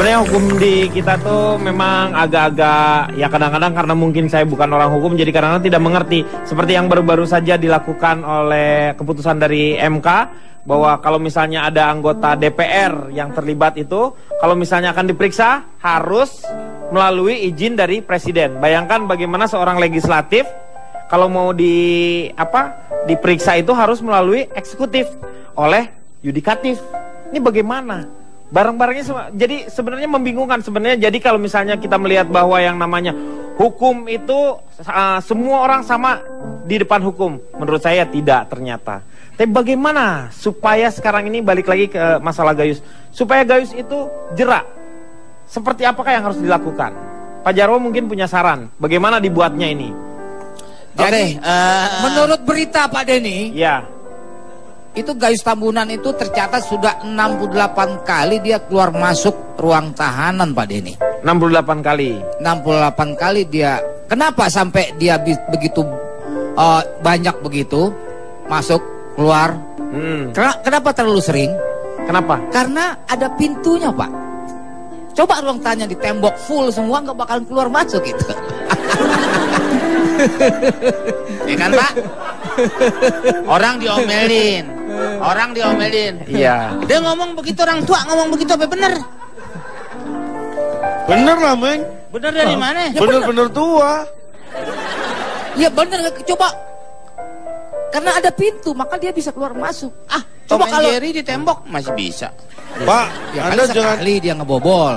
Sebenarnya hukum di kita tuh memang agak-agak, ya kadang-kadang karena mungkin saya bukan orang hukum, jadi kadang-kadang tidak mengerti. Seperti yang baru-baru saja dilakukan oleh keputusan dari MK, bahwa kalau misalnya ada anggota DPR yang terlibat itu, kalau misalnya akan diperiksa, harus melalui izin dari Presiden. Bayangkan bagaimana seorang legislatif, kalau mau diperiksa itu harus melalui eksekutif oleh yudikatif. Ini bagaimana? Barang-barangnya jadi sebenarnya membingungkan sebenarnya. Jadi kalau misalnya kita melihat bahwa yang namanya hukum itu semua orang sama di depan hukum, menurut saya tidak ternyata. Tapi bagaimana supaya sekarang ini balik lagi ke masalah Gayus, supaya Gayus itu jerak? Seperti apakah yang harus dilakukan? Pak Jarwo mungkin punya saran bagaimana dibuatnya ini. Jadi menurut berita Pak Denny, ya, itu Gayus Tambunan itu tercatat sudah 68 kali dia keluar masuk ruang tahanan Pak Denny. 68 kali. 68 kali dia. Kenapa sampai dia begitu banyak begitu masuk keluar? Kenapa terlalu sering? Kenapa? Karena ada pintunya Pak. Coba ruang tahanan di tembok full semua nggak bakalan keluar masuk gitu. Ya kan Pak? Orang diomelin. Iya. Dia ngomong begitu, orang tua ngomong begitu apa bener? Bener lah, Meng. Bener dari mana? Ya Bener-bener tua. Ya bener, coba. Karena ada pintu, maka dia bisa keluar masuk. Coba Coba kalau Jerry di tembok masih bisa. Pak, ya, Anda kali jangan... sekali dia ngebobol.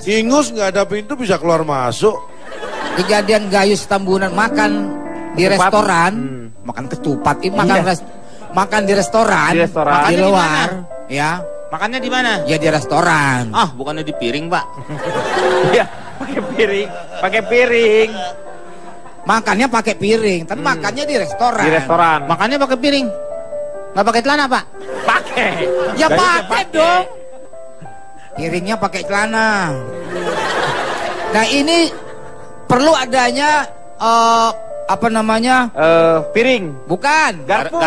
Ingus nggak ada pintu bisa keluar masuk. Kejadian Gayus Tambunan makan di restoran, makan ketupat, makan di restoran, makan di luar, ya. Makannya di mana? Ya di restoran. Bukannya di piring, Pak. Iya, pakai piring. Makannya pakai piring, tapi makannya di restoran. Di restoran. Makannya pakai piring. Nggak pakai celana, Pak? Pakai. Ya pakai dong. Piringnya pakai celana. Nah ini perlu adanya piring. Bukan. Garpu.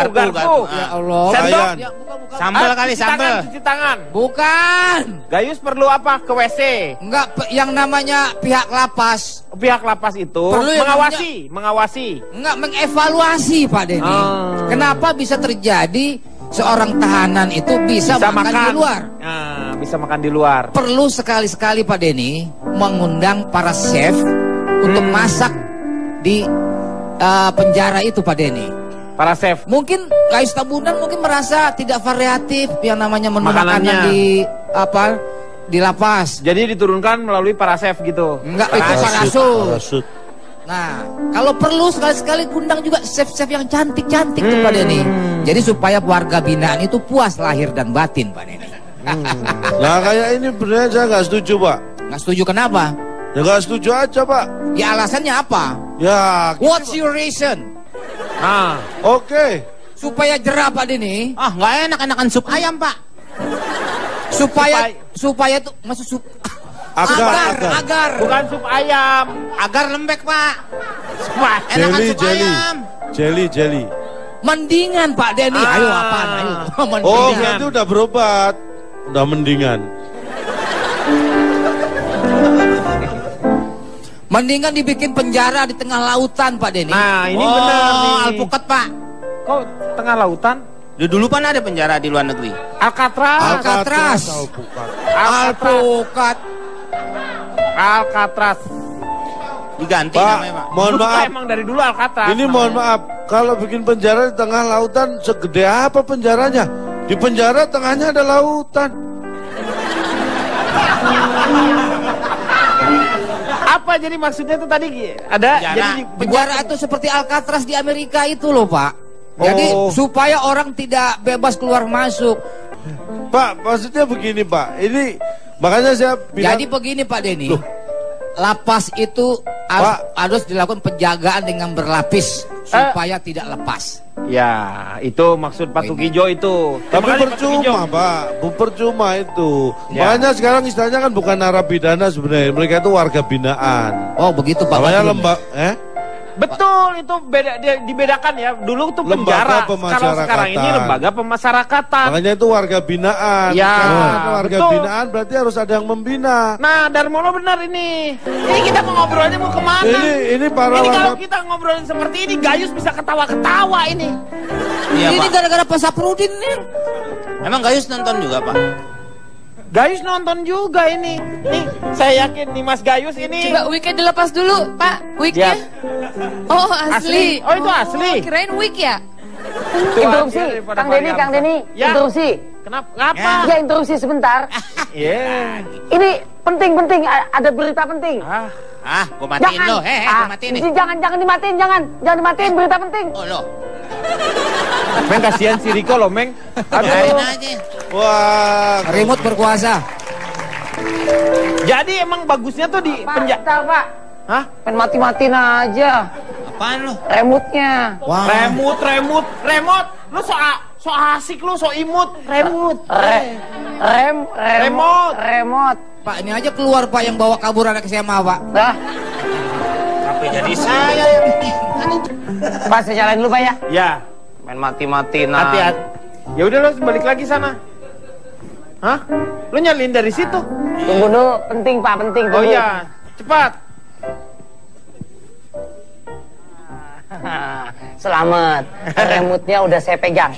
Ya Allah. Sendok. Ya, bukan. Sambal kali, sambal. Cuci tangan. Bukan. Gayus perlu apa? Ke WC. Enggak, yang namanya pihak lapas. Pihak lapas itu Perlu yang mengawasi. Enggak, mengevaluasi Pak Denny. Kenapa bisa terjadi seorang tahanan itu bisa makan di luar? Bisa makan di luar. Perlu sekali-sekali Pak Denny mengundang para chef untuk masak di penjara itu Pak Denny. Para chef. Mungkin Gayus Tambunan mungkin merasa tidak variatif yang namanya menu Makanannya. makanan di lapas. Jadi diturunkan melalui para chef gitu. Enggak, itu parasut. Nah, kalau perlu sekali-sekali undang juga chef-chef yang cantik-cantik tuh Pak Denny. Jadi supaya warga binaan itu puas lahir dan batin Pak Denny. Nah kayak ini benernya saya nggak setuju Pak. Nggak setuju kenapa? Ya nggak setuju aja Pak. Ya alasannya apa? Ya. What's your reason? Oke. Supaya jerah Pak Denny. Nggak enak-enakan sup ayam, Pak. Supaya tuh masuk sup. Agar. Bukan sup ayam. Agar lembek, Pak. Enakan sup ayam. Jelly. Mendingan Pak Denny. Ayo apaan? Ayo. Oh, berarti udah berobat. Udah mendingan. Mendingan dibikin penjara di tengah lautan Pak Denny. Nah, ini benar nih. Alpukat, Pak. Kok tengah lautan? Dulu kan ada penjara di luar negeri. Alcatraz. Alcatraz. Diganti Pak, namanya, Pak. mohon maaf. Emang dari dulu Alcatraz. Ini mohon maaf. Kalau bikin penjara di tengah lautan, segede apa penjaranya? Di penjara tengahnya ada lautan. Apa jadi maksudnya itu tadi ada Penjara. jadi Penjara itu seperti Alcatraz di Amerika itu loh Pak. Jadi supaya orang tidak bebas keluar masuk. Pak, maksudnya begini Pak. Ini makanya saya bilang. Jadi begini Pak Denny. Lapas itu harus dilakukan penjagaan dengan berlapis supaya tidak lepas. Ya, itu maksud Pak Tukijo itu. Tapi percuma Pak, percuma itu. Ya. Makanya sekarang istilahnya kan bukan narapidana sebenarnya. Mereka itu warga binaan. Oh begitu Pak. Namanya Betul, itu beda dibedakan ya. Dulu tuh penjara, kalau sekarang ini lembaga pemasyarakatan. Makanya itu warga binaan. Ya, karena warga betul. binaan berarti harus ada yang membina. Nah, Darmono benar ini. Ini kita mau ngobrolnya mau kemana? Ini para ini warga. kalau kita ngobrolin seperti ini, Gayus bisa ketawa-ketawa ini. Iya, Ini Pak. gara-gara Pak Saprudin nih. Emang Gayus nonton juga, Pak? Gayus nonton juga ini. Nih, saya yakin nih Mas Gayus ini. Coba wignya dilepas dulu, Pak. Wignya. Ya. Oh, asli. Oh, itu asli. Kirain wig ya? Interupsi, Kang Denny, Ya. interupsi. Kenapa? Ngapa? Ya interupsi sebentar. Yeah. Ini penting, ada berita penting. Gua matiin lo. Gua matiin nih. Jangan dimatiin, jangan dimatiin, berita penting. Oh, lo. Meng kasihan si Riko loh, Meng. Biarin Aduh. aja. Wah. Remote berkuasa. Jadi emang bagusnya tuh di penjara. Bentar, Pak. Hah? Main mati-matiin aja. Apaan lo? Remutnya. Wah. Remote. Lu so asik lu, so imut. Remote. Remote. Pak, ini aja keluar Pak yang bawa kabur anak SMA Pak. Dah, Apa jadi saya yang Pak saya nyalain dulu, Pak ya. Ya. Main mati-matiin. Hati-hati. Ya udah lu balik lagi sana. Hah? Lu nyalin dari situ. Tunggu dulu, penting, Pak, penting. Oh Tunggu. iya, cepat. Selamat, remote-nya udah saya pegang.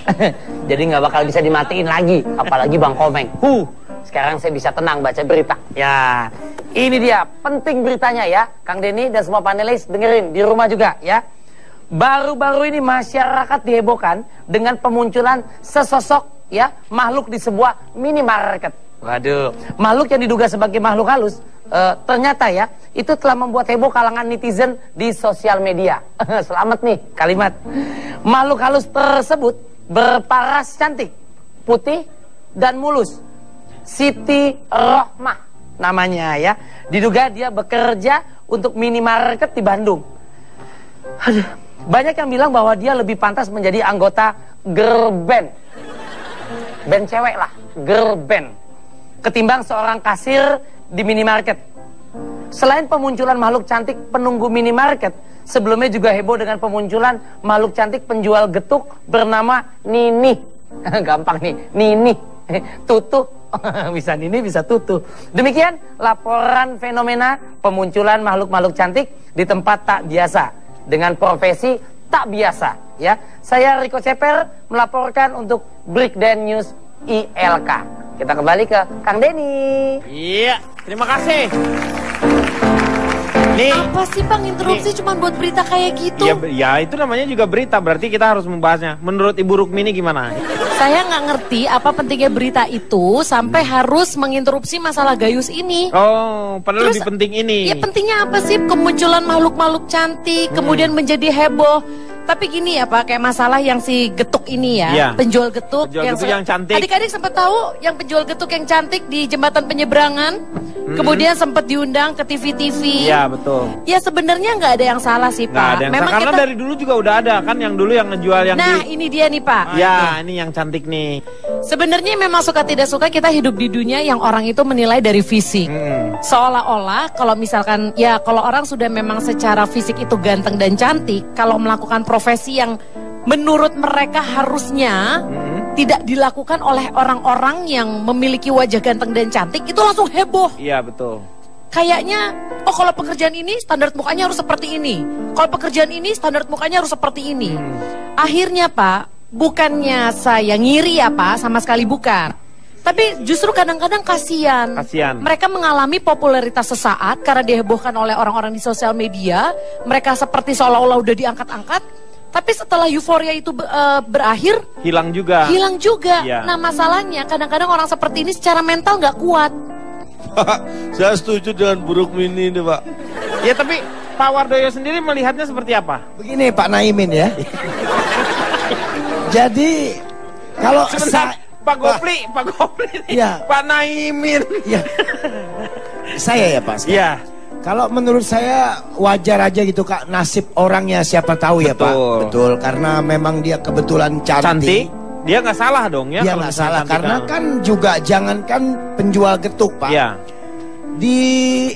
Jadi nggak bakal bisa dimatiin lagi, apalagi Bang Komeng. Sekarang saya bisa tenang baca berita. Ya, ini dia penting beritanya ya, Kang Denny dan semua panelis dengerin di rumah juga ya. Baru-baru ini masyarakat dihebohkan dengan pemunculan sesosok ya makhluk di sebuah minimarket. Waduh, makhluk yang diduga sebagai makhluk halus ternyata ya itu telah membuat heboh kalangan netizen di sosial media. Selamat nih kalimat. Makhluk halus tersebut berparas cantik, putih dan mulus. Siti Rohmah namanya ya. Diduga dia bekerja untuk minimarket di Bandung. Aduh, banyak yang bilang bahwa dia lebih pantas menjadi anggota girl band. Band cewek lah, girl band. Ketimbang seorang kasir di minimarket. Selain pemunculan makhluk cantik penunggu minimarket, sebelumnya juga heboh dengan pemunculan makhluk cantik penjual getuk bernama Nini. Gampang nih, Nini. Tutu. Bisa Nini, bisa Tutu. Demikian laporan fenomena pemunculan makhluk-makhluk cantik di tempat tak biasa dengan profesi tak biasa ya. Saya Riko Ceper melaporkan untuk Breakdown News ILK. Kita kembali ke Kang Denny. Iya, terima kasih. Nih. Apa sih Bang interupsi cuma buat berita kayak gitu? Ya itu namanya juga berita, berarti kita harus membahasnya. Menurut Ibu Rukmini gimana? Saya nggak ngerti apa pentingnya berita itu sampai harus menginterupsi masalah Gayus ini. Oh, padahal Terus, lebih penting ini. Ya pentingnya apa sih kemunculan makhluk-makhluk cantik kemudian menjadi heboh. Tapi gini ya Pak, kayak masalah yang si getuk ini ya, Iya. penjual getuk, Penjual getuk yang cantik. Adik-adik sempat tahu yang penjual getuk yang cantik di jembatan penyeberangan, kemudian sempat diundang ke TV-TV. Iya, betul. Ya sebenarnya nggak ada yang salah sih Pak. Nggak ada yang Memang karena kita... dari dulu juga udah ada kan yang dulu yang ngejual yang Nah ini dia nih Pak. Ya, ini yang cantik nih. Sebenarnya memang suka tidak suka kita hidup di dunia yang orang itu menilai dari fisik. Seolah-olah kalau misalkan ya kalau orang sudah memang secara fisik itu ganteng dan cantik, kalau melakukan profesi yang menurut mereka harusnya tidak dilakukan oleh orang-orang yang memiliki wajah ganteng dan cantik, itu langsung heboh. Iya, betul. Kayaknya, oh kalau pekerjaan ini standar mukanya harus seperti ini. Kalau pekerjaan ini standar mukanya harus seperti ini. Akhirnya Pak, bukannya saya ngiri ya Pak, sama sekali bukan. Tapi justru kadang-kadang kasihan. Mereka mengalami popularitas sesaat karena dihebohkan oleh orang-orang di sosial media. Mereka seperti seolah-olah udah diangkat-angkat. Tapi setelah euforia itu berakhir, hilang juga. Iya. Nah masalahnya kadang-kadang orang seperti ini secara mental nggak kuat. Pak, saya setuju dengan Bu Rukmini ini Pak. Ya tapi Pak Wardoyo sendiri melihatnya seperti apa? Begini Pak Naimin ya. Jadi kalau Sebentar, Pak Gopli. Iya. Pak Naimin. Ya, saya ya Pak. Iya. Kalau menurut saya wajar aja gitu Kak, nasib orangnya siapa tahu ya Pak. Betul, karena memang dia kebetulan cantik. Dia nggak salah dong ya. Dia nggak salah karena kan juga jangankan penjual getuk Pak. Iya. di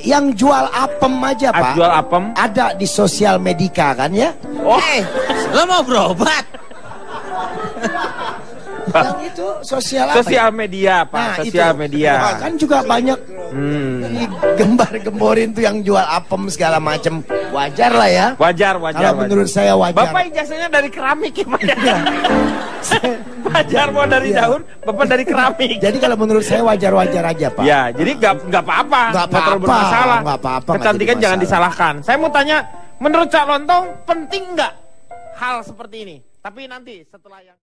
yang jual apem aja Pak. Jual apem? Ada di sosial media kan ya? Oh, Lo mau berobat? Yang itu sosial apa? sosial media, Pak. Nah, Sosial itu. media. Kan juga banyak gembar-gemborin tuh yang jual apem segala macam. Wajar lah ya. Wajar. Kalau menurut saya wajar. Bapak ijazahnya dari keramik ya, Pak. Wajar mau dari daun, Bapak dari keramik. Jadi kalau menurut saya wajar-wajar aja Pak. Ya, jadi nggak apa-apa, Nggak terlalu apa-apa, bermasalah. nggak apa-apa, nggak Kecantikan jadi jangan masalah. disalahkan. Saya mau tanya, menurut Cak Lontong penting nggak hal seperti ini? Tapi nanti setelah yang